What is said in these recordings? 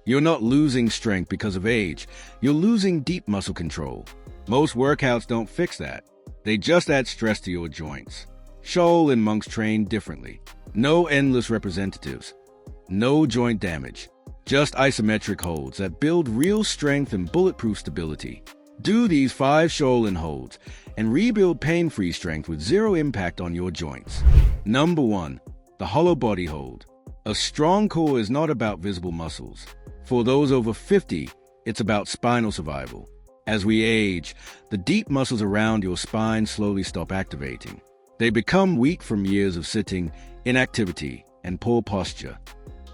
You're not losing strength because of age. You're losing deep muscle control. Most workouts don't fix that. They just add stress to your joints. Shaolin monks train differently. No endless representatives. No joint damage. Just isometric holds that build real strength and bulletproof stability. Do these 5 Shaolin holds and rebuild pain-free strength with zero impact on your joints. Number 1. The hollow body hold. A strong core is not about visible muscles. For those over 50, it's about spinal survival. As we age, the deep muscles around your spine slowly stop activating. They become weak from years of sitting, inactivity, and poor posture.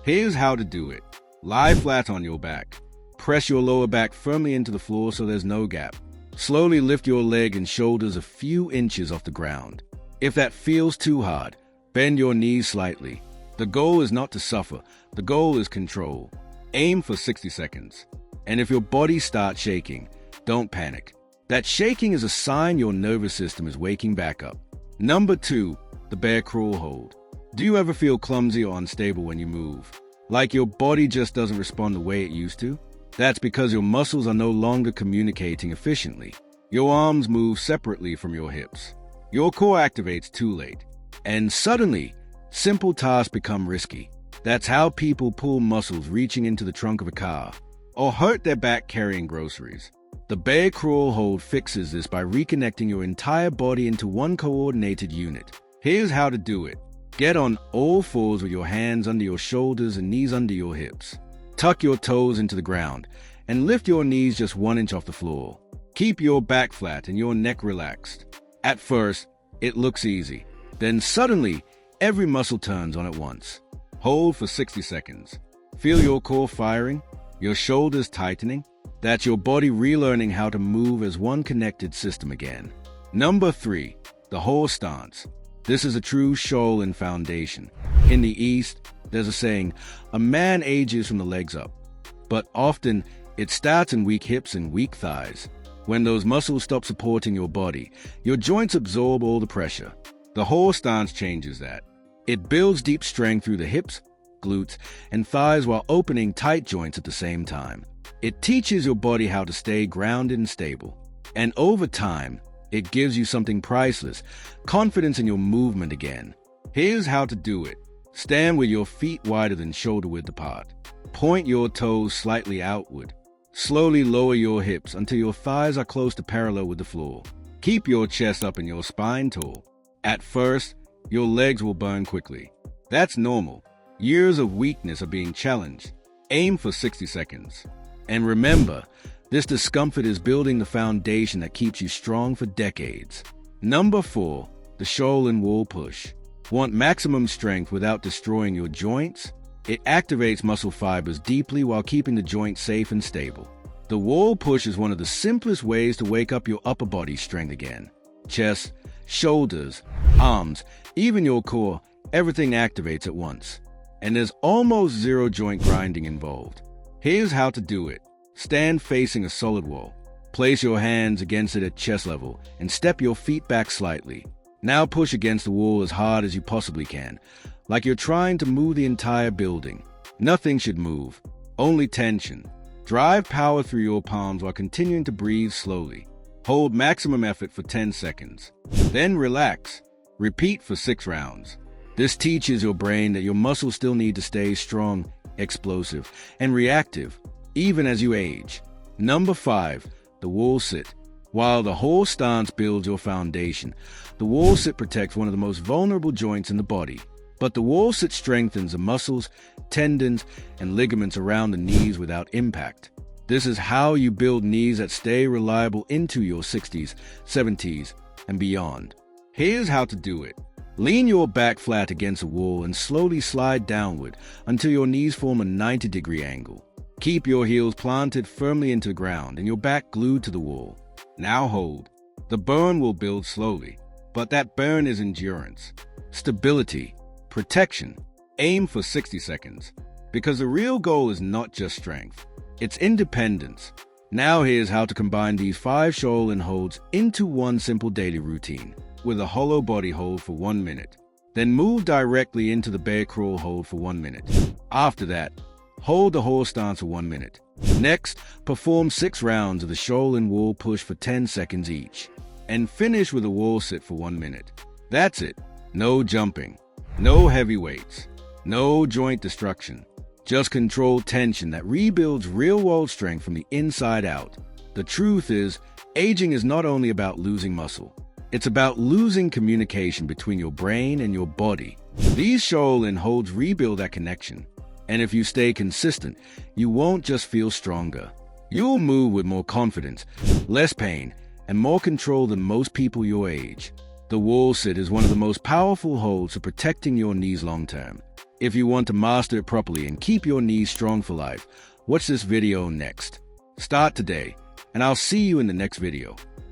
Here's how to do it. Lie flat on your back. Press your lower back firmly into the floor so there's no gap. Slowly lift your leg and shoulders a few inches off the ground. If that feels too hard, bend your knees slightly. The goal is not to suffer. The goal is control. Aim for 60 seconds. And if your body starts shaking, don't panic. That shaking is a sign your nervous system is waking back up. Number 2, the bear crawl hold. Do you ever feel clumsy or unstable when you move? Like your body just doesn't respond the way it used to? That's because your muscles are no longer communicating efficiently. Your arms move separately from your hips. Your core activates too late. And suddenly, simple tasks become risky. That's how people pull muscles reaching into the trunk of a car, or hurt their back carrying groceries. The bear crawl hold fixes this by reconnecting your entire body into one coordinated unit. Here's how to do it. Get on all fours with your hands under your shoulders and knees under your hips. Tuck your toes into the ground and lift your knees just 1 inch off the floor. Keep your back flat and your neck relaxed. At first, it looks easy. Then suddenly, every muscle turns on at once. Hold for 60 seconds. Feel your core firing, your shoulders tightening. That's your body relearning how to move as one connected system again. Number 3, the horse stance. This is a true Shaolin foundation. In the East, there's a saying, a man ages from the legs up. But often, it starts in weak hips and weak thighs. When those muscles stop supporting your body, your joints absorb all the pressure. The horse stance changes that. It builds deep strength through the hips, glutes, and thighs while opening tight joints at the same time. It teaches your body how to stay grounded and stable. And over time, it gives you something priceless, confidence in your movement again. Here's how to do it. Stand with your feet wider than shoulder width apart. Point your toes slightly outward. Slowly lower your hips until your thighs are close to parallel with the floor. Keep your chest up and your spine tall. At first, your legs will burn quickly. That's normal. Years of weakness are being challenged. Aim for 60 seconds. And remember, this discomfort is building the foundation that keeps you strong for decades. Number 4, the Shaolin Wall Push. Want maximum strength without destroying your joints? It activates muscle fibers deeply while keeping the joint safe and stable. The wall push is one of the simplest ways to wake up your upper body strength again. Chest, shoulders, arms, even your core, everything activates at once. And there's almost zero joint grinding involved. Here's how to do it. Stand facing a solid wall. Place your hands against it at chest level and step your feet back slightly. Now push against the wall as hard as you possibly can, like you're trying to move the entire building. Nothing should move, only tension. Drive power through your palms while continuing to breathe slowly. Hold maximum effort for 10 seconds. Then relax. Repeat for 6 rounds. This teaches your brain that your muscles still need to stay strong, explosive, and reactive, even as you age. Number 5, the wall sit. While the horse stance builds your foundation, the wall sit protects one of the most vulnerable joints in the body. But the wall sit strengthens the muscles, tendons, and ligaments around the knees without impact. This is how you build knees that stay reliable into your 60s, 70s, and beyond. Here's how to do it. Lean your back flat against a wall and slowly slide downward until your knees form a 90-degree angle. Keep your heels planted firmly into the ground and your back glued to the wall. Now hold. The burn will build slowly, but that burn is endurance, stability, protection. Aim for 60 seconds, because the real goal is not just strength, it's independence. Now here's how to combine these 5 Shaolin holds into one simple daily routine, with a hollow body hold for 1 minute. Then move directly into the bear crawl hold for 1 minute. After that, Hold the whole stance for 1 minute. Next, perform 6 rounds of the Shaolin Wall Push for 10 seconds each. And finish with a wall sit for 1 minute. That's it. No jumping. No heavy weights. No joint destruction. Just controlled tension that rebuilds real-world strength from the inside out. The truth is, aging is not only about losing muscle. It's about losing communication between your brain and your body. These Shaolin holds rebuild that connection. And if you stay consistent, you won't just feel stronger. You'll move with more confidence, less pain, and more control than most people your age. The wall sit is one of the most powerful holds for protecting your knees long-term. If you want to master it properly and keep your knees strong for life, watch this video next. Start today, and I'll see you in the next video.